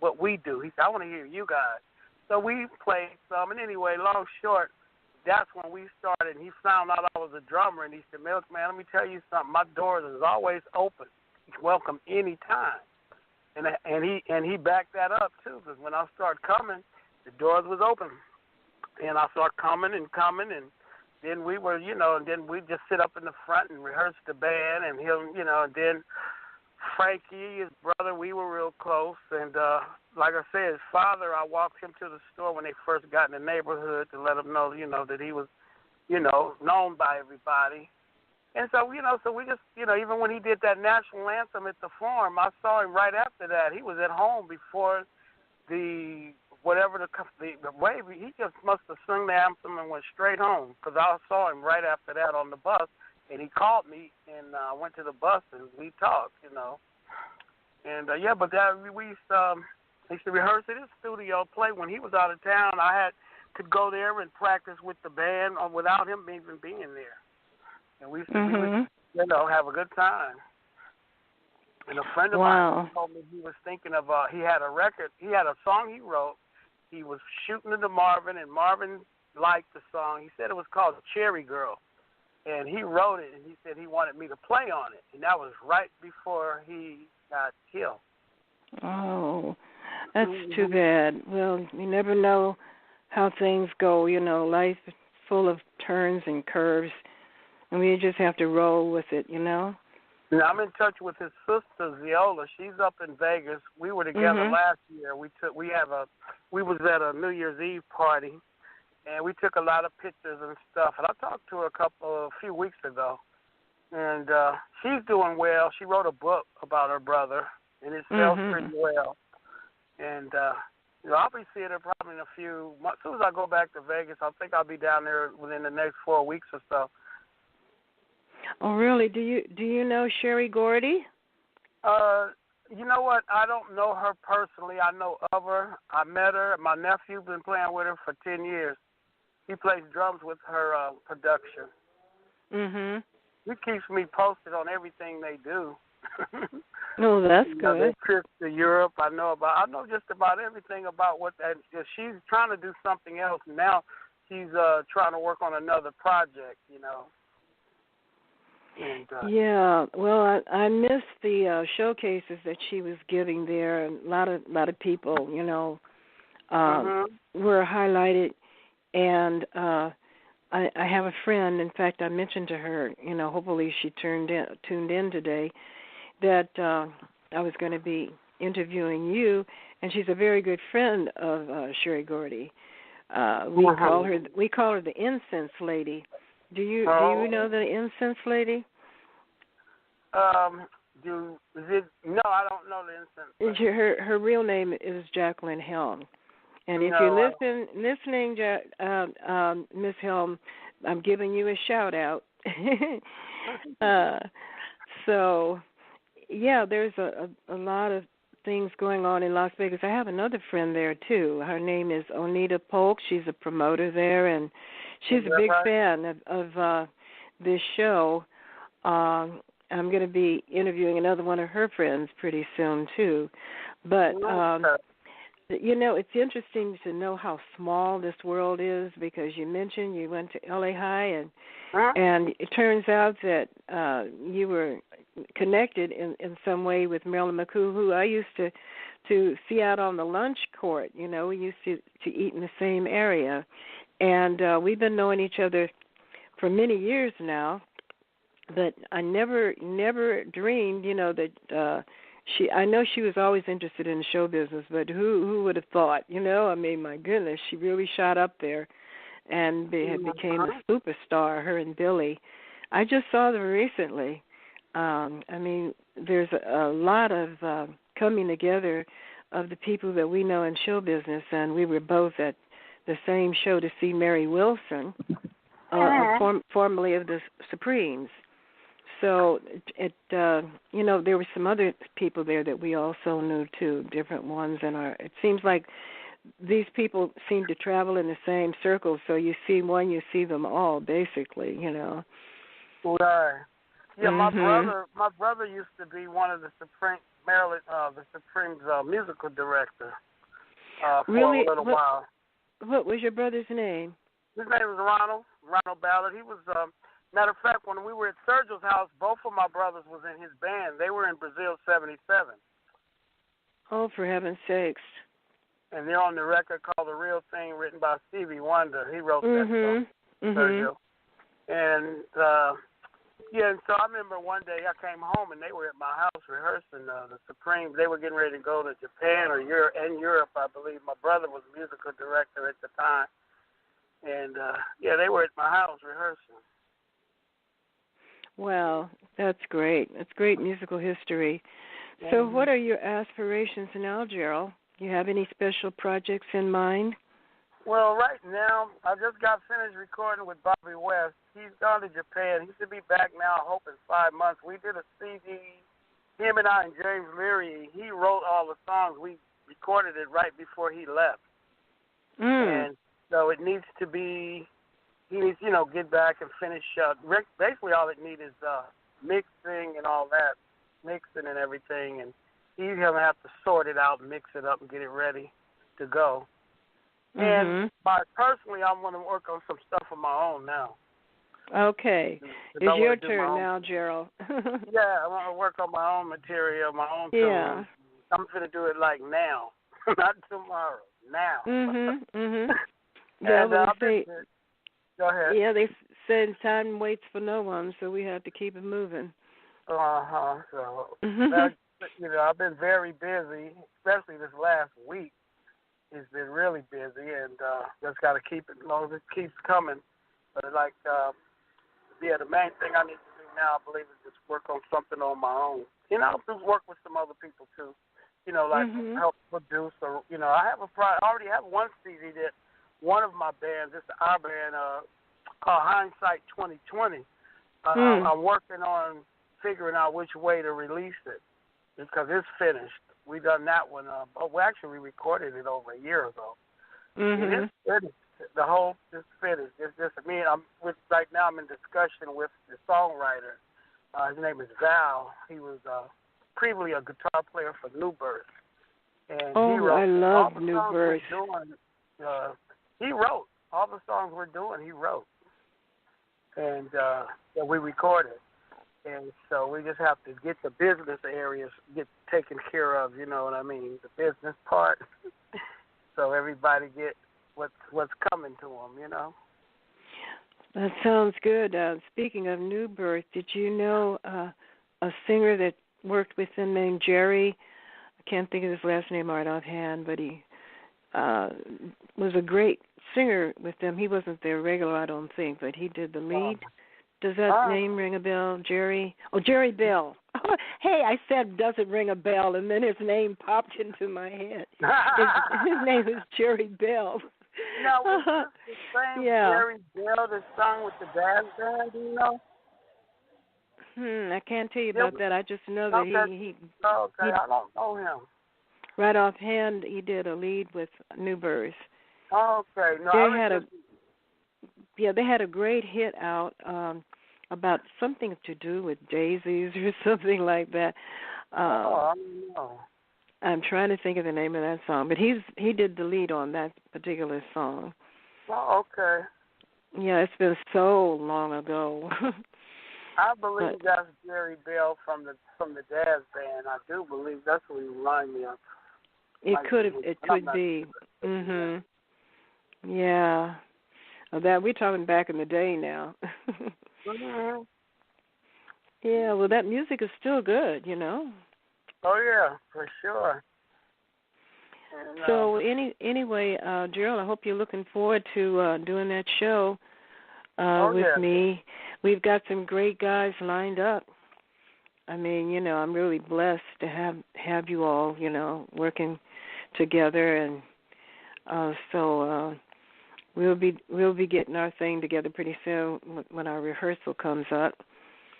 He said, I want to hear you guys. So we played some, and anyway, long short, that's when we started. And he found out I was a drummer, and he said, Milkman, let me tell you something. My doors is always open. He's welcome any time. And he backed that up too, because when I started coming, the doors was open, and I started coming, and then we were, and then we just sit up in the front and rehearse the band, and he'll, and then Frankie, his brother, we were real close, and like I said, his father, I walked him to the store when they first got in the neighborhood to let him know, that he was, known by everybody. And so, so we just, even when he did that national anthem at the Forum, I saw him right after that. He was at home before the wave. He just must have sung the anthem and went straight home because I saw him right after that on the bus. And he called me, and I went to the bus, and we talked, And, but we used to rehearse at his studio, play. When he was out of town, could go there and practice with the band without him even being there. And we used to, have a good time. And a friend of mine told me he was thinking of, he had a song he wrote. He was shooting it to Marvin, and Marvin liked the song. He said it was called Cherry Girl. And he wrote it, and he said he wanted me to play on it. And that was right before he got killed. Oh, that's too bad. Well, you never know how things go. Life is full of turns and curves, and we just have to roll with it, Now, I'm in touch with his sister, Viola. She's up in Vegas. We were together last year. We was at a New Year's Eve party. And we took a lot of pictures and stuff. And I talked to her a few weeks ago. And she's doing well. She wrote a book about her brother, and it sells pretty well. And, I'll be seeing her probably in a few months. As soon as I go back to Vegas, I think I'll be down there within the next 4 weeks or so. Oh, really? Do you know Sherry Gordy? You know what? I don't know her personally. I know of her. I met her. My nephew's been playing with her for 10 years. He plays drums with her production. He keeps me posted on everything they do. Oh, that's good. Their trips to Europe. I know just about everything about what that. She's trying to do something else now. She's trying to work on another project. And, yeah. Well, I missed the showcases that she was giving there. A lot of people, were highlighted. And I have a friend. In fact, I mentioned to her, hopefully she tuned in today, that I was going to be interviewing you, and she's a very good friend of Sherry Gordy. We call her the Incense Lady. Do you know the Incense Lady? No, I don't know the Incense Lady. Her real name is Jacqueline Helm. And if you're listening, Miss Helm, I'm giving you a shout out. So, yeah, there's a lot of things going on in Las Vegas. I have another friend there too. Her name is Onita Polk. She's a promoter there, and she's a big fan of this show. I'm going to be interviewing another one of her friends pretty soon too. But it's interesting to know how small this world is, because you mentioned you went to LA High, and it turns out that you were connected in some way with Marilyn McCoo, who I used to see out on the lunch court. We used to eat in the same area, and we've been knowing each other for many years now. But I never dreamed, that I know she was always interested in show business, but who would have thought, I mean, my goodness, she really shot up there and became a superstar, her and Billy. I just saw them recently. I mean, there's a lot of coming together of the people that we know in show business, and we were both at the same show to see Mary Wilson, formerly of the Supremes. So there were some other people there that we also knew too, different ones, and it seems like these people seem to travel in the same circles. So you see one, you see them all, basically, Right. Yeah, my brother used to be one of the Supremes musical director for a little while. What was your brother's name? His name was Ronald Ballard. He was. Matter of fact, when we were at Sergio's house, both of my brothers was in his band. They were in Brazil 77. Oh, for heaven's sakes. And they're on the record called The Real Thing, written by Stevie Wonder. He wrote that song, Sergio. And, and so I remember one day I came home and they were at my house rehearsing the Supremes. They were getting ready to go to Japan or Europe, I believe. My brother was musical director at the time. And, they were at my house rehearsing. Wow, that's great. That's great musical history. So what are your aspirations now, Jerrell? Do you have any special projects in mind? Well, right now, I just got finished recording with Bobby West. He's gone to Japan. He should be back now, I hope, in 5 months. We did a CD, him and I and James Leary. He wrote all the songs. We recorded it right before he left. And so it needs to be... He needs, get back and finish. Basically, all it needs is mixing and all that, mixing and everything. And he's going to have to sort it out, mix it up, and get it ready to go. And personally, I'm going to work on some stuff of my own now. Okay. It's your turn now, Jerrell. Yeah, I want to work on my own material, my own tunes. I'm going to do it like now, not tomorrow, now. Go ahead. Yeah, they said time waits for no one, so we have to keep it moving. So, I've been very busy, especially this last week. It's been really busy, and just got to keep it as long as it keeps coming. But the main thing I need to do now, I believe, is just work on something on my own. Just work with some other people too. Help produce, or I already have one CD that. One of my bands, it's our band, called Hindsight 2020. I'm working on figuring out which way to release it because it's finished. We done that one. We recorded it over a year ago. It's finished. The whole is finished. It's just me. Right now I'm in discussion with the songwriter. His name is Val. He was previously a guitar player for New Birth. And he wrote I love New Birth. He wrote all the songs we're doing. He wrote, and that we recorded, and so we just have to get the business areas get taken care of. You know what I mean? The business part, so everybody get what's coming to them. That sounds good. Speaking of New Birth, did you know a singer that worked with him named Jerry? I can't think of his last name right offhand, but he was a great singer with them. He wasn't their regular, I don't think, but he did the lead. Does that name ring a bell, Jerry? Oh, Jerry Bell. Hey, I said doesn't ring a bell, and then his name popped into my head. His name is Jerry Bell. Now, was this the same Jerry Bell that sung with the jazz band, do you know? I can't tell you about that. I just know that he I don't know him. Right offhand, he did a lead with New Birth. Okay. No, they had a great hit out. about something to do with daisies or something like that. I don't know. I'm trying to think of the name of that song, but he did the lead on that particular song. Oh, okay. Yeah, it's been so long ago. I believe that's Jerry Bell from the jazz band. I do believe that's what he reminded me of. It could be. Mhm. Yeah. Well, that we're talking back in the day now. Mhm. Yeah. Well, that music is still good, Oh yeah, for sure. And, so anyway, Jerrell, I hope you're looking forward to doing that show with me. We've got some great guys lined up. I mean, I'm really blessed to have you all, working together, and so we'll be getting our thing together pretty soon when our rehearsal comes up.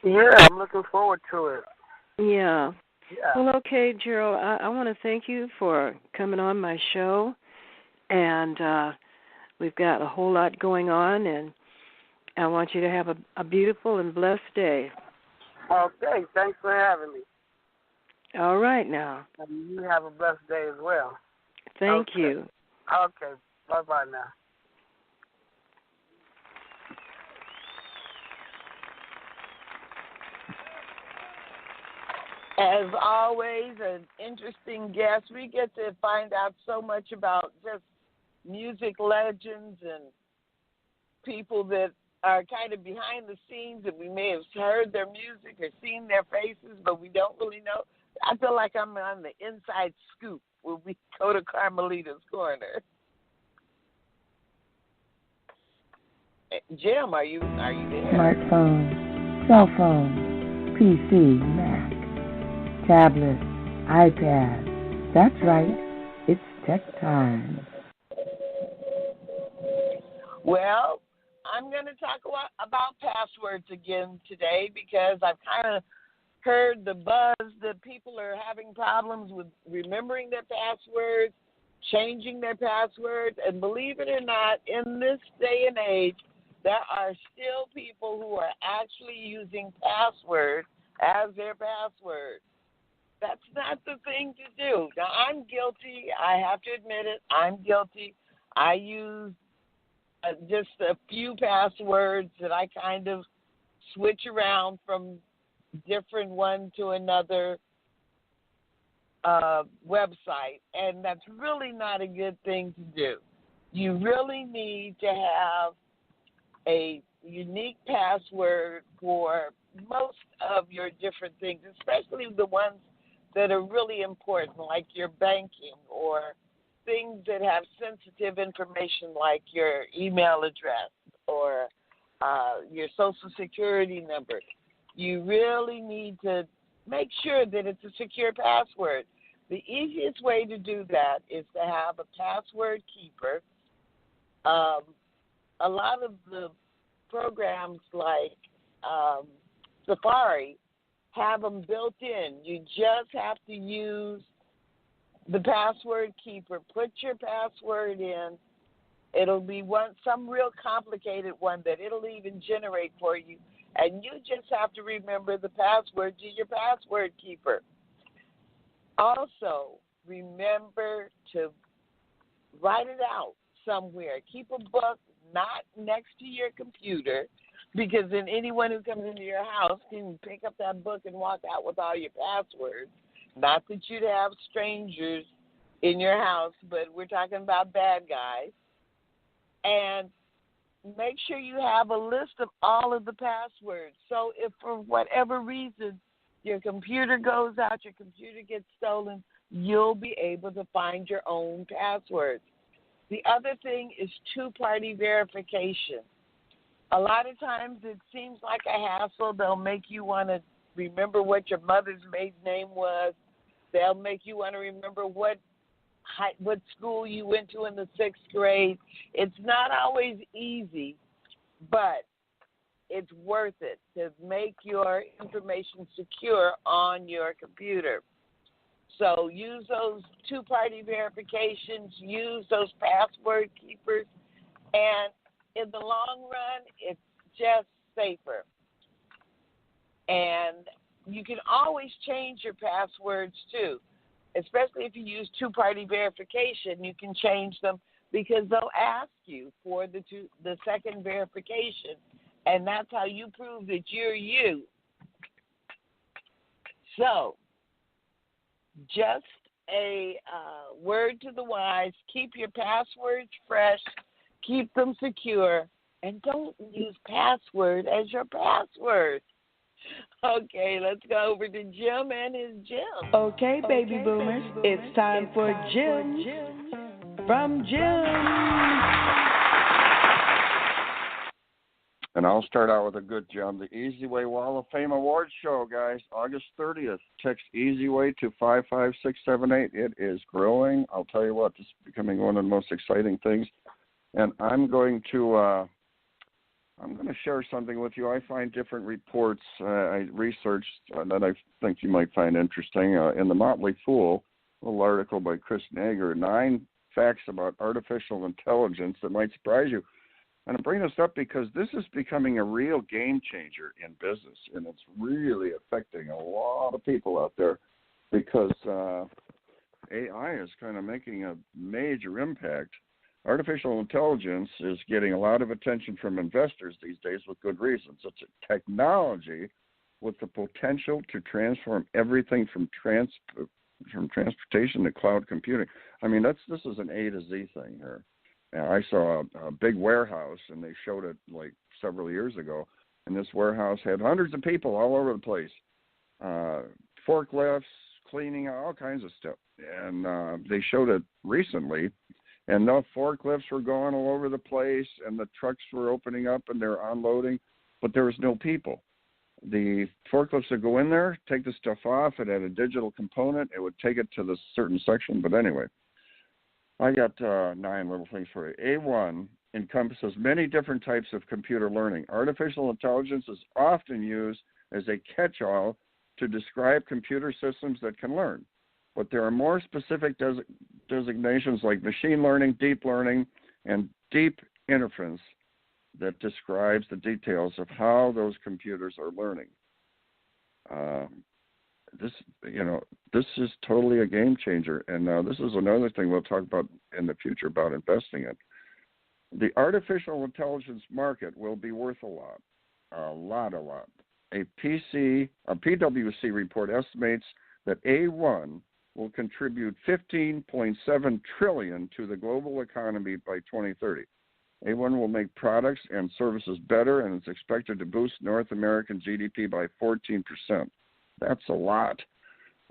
Yeah, I'm looking forward to it. Yeah. Yeah. Well, okay, Jerrell, I want to thank you for coming on my show, and we've got a whole lot going on, and I want you to have a beautiful and blessed day. Okay, thanks for having me. All right now. And you have a blessed day as well. Thank you. Okay, bye-bye now. As always, an interesting guest. We get to find out so much about just music legends and people that are kind of behind the scenes, and we may have heard their music or seen their faces, but we don't really know. I feel like I'm on the inside scoop when we go to Carmelita's Corner. Jim, are you there? Smartphone, cell phone, PC, Mac, tablet, iPad. That's right. It's tech time. Well, I'm going to talk about passwords again today because I've kind of heard the buzz that people are having problems with remembering their passwords, changing their passwords, and believe it or not, in this day and age, there are still people who are actually using passwords as their password. That's not the thing to do. Now, I'm guilty. I have to admit it. I'm guilty. I use just a few passwords that I kind of switch around from different one to another website, and that's really not a good thing to do. You really need to have a unique password for most of your different things, especially the ones that are really important, like your banking or things that have sensitive information like your email address or your social security number. You really need to make sure that it's a secure password. The easiest way to do that is to have a password keeper. A lot of the programs like Safari have them built in. You just have to use the password keeper. Put your password in. It'll be some real complicated one that it'll even generate for you. And you just have to remember the password to your password keeper. Also, remember to write it out somewhere. Keep a book not next to your computer, because then anyone who comes into your house can pick up that book and walk out with all your passwords. Not that you'd have strangers in your house, but we're talking about bad guys. And make sure you have a list of all of the passwords. So if for whatever reason your computer goes out, your computer gets stolen, you'll be able to find your own passwords. The other thing is two-party verification. A lot of times it seems like a hassle. They'll make you want to remember what your mother's maiden name was. They'll make you want to remember what school you went to in the 6th grade. It's not always easy, but it's worth it to make your information secure on your computer. So use those two-party verifications, use those password keepers, and in the long run, it's just safer. And you can always change your passwords too, especially if you use two-party verification. You can change them because they'll ask you for the second verification, and that's how you prove that you're you. So, just a word to the wise: keep your passwords fresh, keep them secure, and don't use password as your password. Okay, let's go over to Jim and his Jim. Okay, baby boomers, it's time for Jim from Jim. And I'll start out with a good gem. The Easy Way Wall of Fame Awards Show, guys, August 30th. Text Easy Way to 55678. It is growing. I'll tell you what, this is becoming one of the most exciting things. And I'm going to share something with you. I find different reports I researched that I think you might find interesting. In the Motley Fool, a little article by Chris Nager, 9 facts about artificial intelligence that might surprise you. And I bring this up because this is becoming a real game changer in business, and it's really affecting a lot of people out there because AI is kind of making a major impact. Artificial intelligence is getting a lot of attention from investors these days with good reasons. It's a technology with the potential to transform everything from transportation to cloud computing. I mean, this is an A to Z thing here. I saw a big warehouse, and they showed it like several years ago, and this warehouse had hundreds of people all over the place, forklifts, cleaning, all kinds of stuff. And they showed it recently, and the forklifts were going all over the place, and the trucks were opening up, and they're unloading, but there was no people. The forklifts would go in there, take the stuff off. It had a digital component. It would take it to the certain section. But anyway, I got 9 little things for you. A1 encompasses many different types of computer learning. Artificial intelligence is often used as a catch-all to describe computer systems that can learn. But there are more specific designations like machine learning, deep learning, and deep inference that describes the details of how those computers are learning. This is totally a game changer, and this is another thing we'll talk about in the future about investing in. The artificial intelligence market will be worth a lot. A PwC report estimates that A1 will contribute $15.7 trillion to the global economy by 2030. A1 will make products and services better, and it's expected to boost North American GDP by 14%. That's a lot.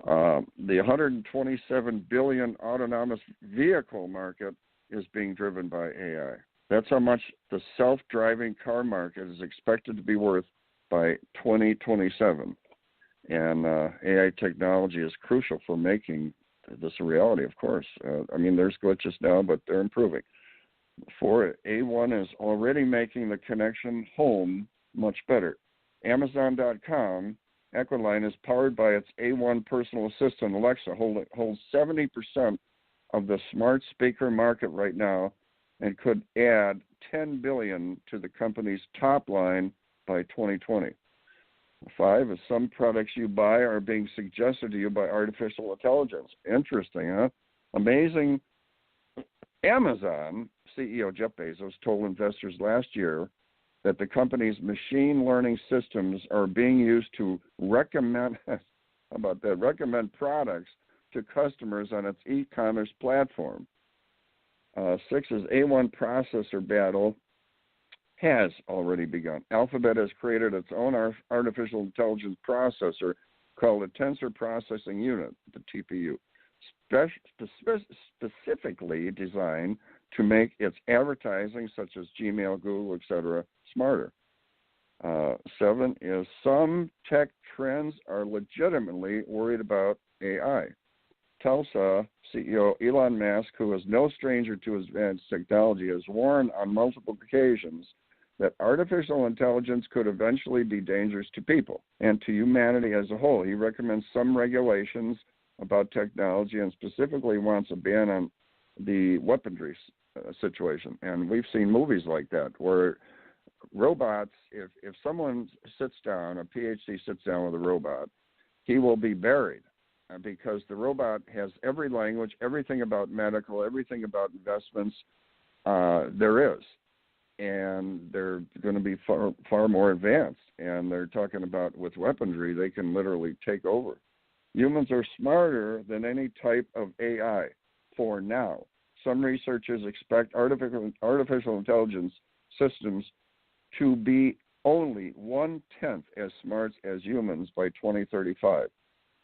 The $127 billion autonomous vehicle market is being driven by AI. That's how much the self-driving car market is expected to be worth by 2027. And AI technology is crucial for making this a reality, of course. There's glitches now, but they're improving. For A1 is already making the connection home much better. Amazon.com Equiline is powered by its A1 personal assistant, Alexa, holds 70% of the smart speaker market right now and could add $10 billion to the company's top line by 2020. 5 is some products you buy are being suggested to you by artificial intelligence. Interesting, huh? Amazing. Amazon CEO Jeff Bezos told investors last year that the company's machine learning systems are being used to recommend products to customers on its e-commerce platform. 6 is A1 processor battle has already begun. Alphabet has created its own artificial intelligence processor called a Tensor Processing Unit, the TPU, specifically designed to make its advertising, such as Gmail, Google, etc., smarter. 7 is some tech trends are legitimately worried about AI. Tesla CEO Elon Musk, who is no stranger to advanced technology, has warned on multiple occasions that artificial intelligence could eventually be dangerous to people and to humanity as a whole. He recommends some regulations about technology and specifically wants a ban on the weaponry situation. And we've seen movies like that where robots, if someone sits down, a PhD sits down with a robot, he will be buried because the robot has every language, everything about medical, everything about investments there is. And they're going to be far more advanced. And they're talking about with weaponry, they can literally take over. Humans are smarter than any type of AI for now. Some researchers expect artificial intelligence systems to be only 1/10 as smart as humans by 2035.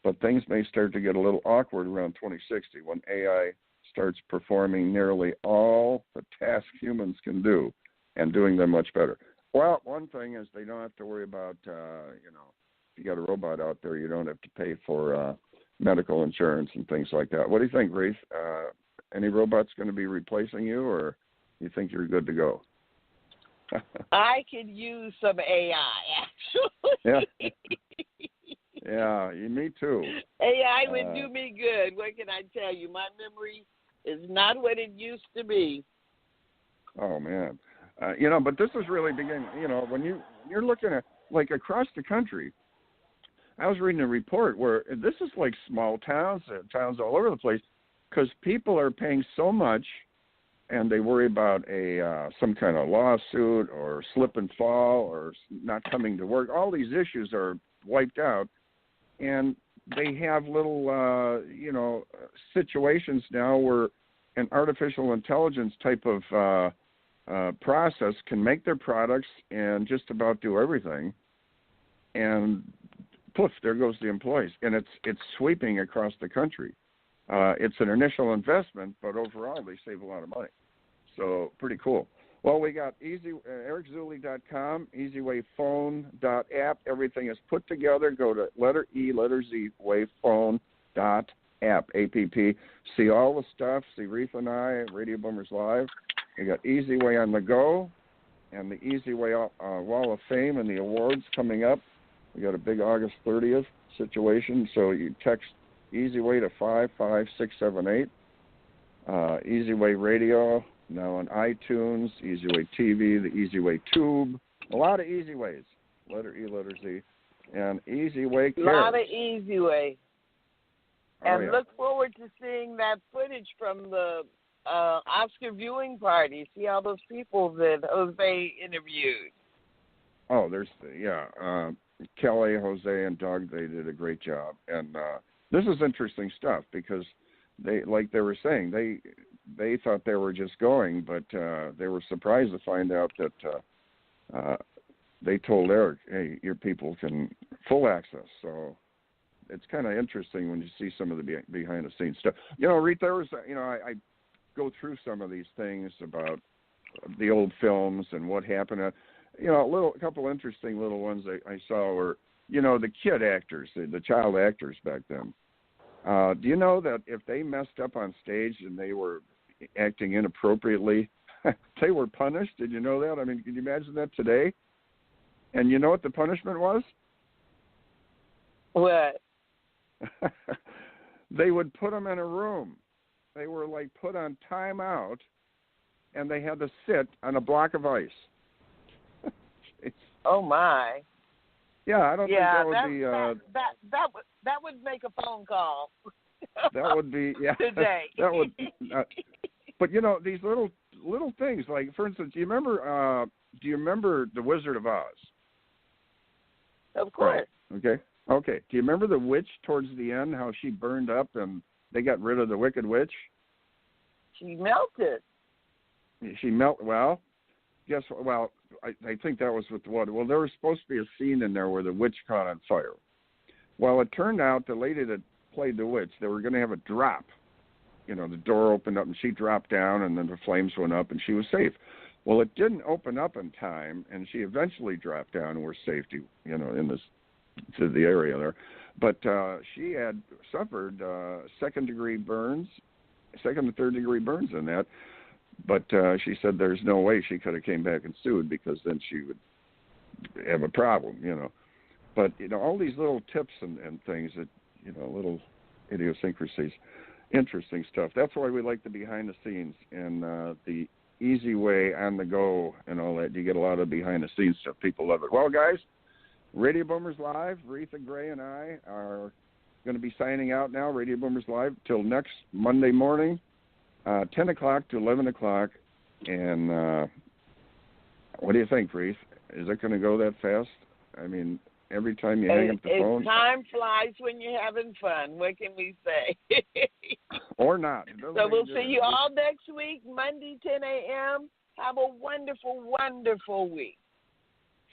But things may start to get a little awkward around 2060 when AI starts performing nearly all the tasks humans can do and doing them much better. Well, one thing is they don't have to worry about, if you got a robot out there, you don't have to pay for medical insurance and things like that. What do you think, Reatha? Any robots going to be replacing you, or you think you're good to go? I could use some AI, actually. Yeah. Yeah, me too. AI would do me good. What can I tell you? My memory is not what it used to be. Oh, man. But this is really beginning, when you're looking at, like, across the country, I was reading a report where this is like small towns all over the place, because people are paying so much and they worry about some kind of lawsuit or slip and fall or not coming to work. All these issues are wiped out, and they have little, situations now where an artificial intelligence type of process can make their products and just about do everything, and poof, there goes the employees, and it's sweeping across the country. It's an initial investment, but overall they save a lot of money. So pretty cool. Well, we got EricZuley.com, EasyWayPhone.app. Everything is put together. Go to letter E, letter Z, wayphone.app, APP. See all the stuff. See Reatha and I, Radio Boomers Live. We got Easy Way on the go, and the Easy Way Wall of Fame and the awards coming up. We got a big August 30th situation, so you text Easy Way to 55678. Easy Way Radio, now on iTunes, Easy Way TV, the Easy Way Tube, a lot of Easy Ways, letter E, letter Z, and Easy Way Cares. A lot of Easy Way. And yeah. Look forward to seeing that footage from the Oscar viewing party. See all those people that Jose interviewed. Oh, Kelly, Jose, and Doug, they did a great job. And this is interesting stuff because they, like they were saying, they thought they were just going, but they were surprised to find out that they told Eric, hey, your people can full access. So it's kind of interesting when you see some of the behind-the-scenes stuff. Reatha, there was, I go through some of these things about the old films and what happened. A couple interesting little ones I saw were, the kid actors, the child actors back then. Do you know that if they messed up on stage and they were acting inappropriately, they were punished? Did you know that? I mean, can you imagine that today? And you know what the punishment was? What? They would put them in a room. They were like put on timeout, and they had to sit on a block of ice. Oh my! Yeah, I don't think that would be. That would make a phone call. That would be today. That would. But these little things, like for instance, do you remember the Wizard of Oz? Of course. Right. Okay. Do you remember the witch towards the end? How she burned up and they got rid of the Wicked Witch? She melted. Well, guess what? Well, I think that was with the water. Well, there was supposed to be a scene in there where the witch caught on fire. Well, it turned out the lady that played the witch, they were going to have a drop. The door opened up and she dropped down and then the flames went up and she was safe. Well, it didn't open up in time and she eventually dropped down and was safe to the area there. But she had suffered second and third degree burns in that. But she said there's no way she could have came back and sued because then she would have a problem, But, all these little tips and things that, little idiosyncrasies, interesting stuff. That's why we like the behind the scenes and the easy way on the go and all that. You get a lot of behind-the-scenes stuff. People love it. Well, guys, Radio Boomers Live, Reatha, Gray, and I are going to be signing out now, Radio Boomers Live, till next Monday morning, 10 o'clock to 11 o'clock. And what do you think, Reatha? Is it going to go that fast? I mean, every time you hang up the phone. Time flies when you're having fun. What can we say? Or not. So we'll see you all next week, Monday, 10 a.m. Have a wonderful, wonderful week.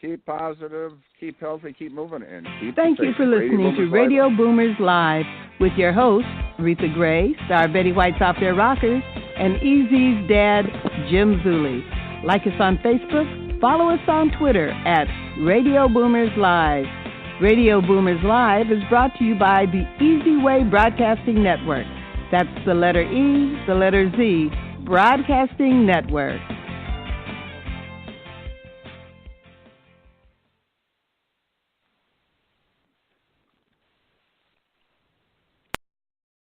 Keep positive, keep healthy, keep moving, and keep Thank you for listening to Radio Boomers Live with your hosts, Reatha Gray, Star Betty White's Off Their Rockers, and Easy's dad, Jim Zuley. Like us on Facebook, follow us on Twitter at Radio Boomers Live. Radio Boomers Live is brought to you by the Easy Way Broadcasting Network. That's the letter E, the letter Z, Broadcasting Network.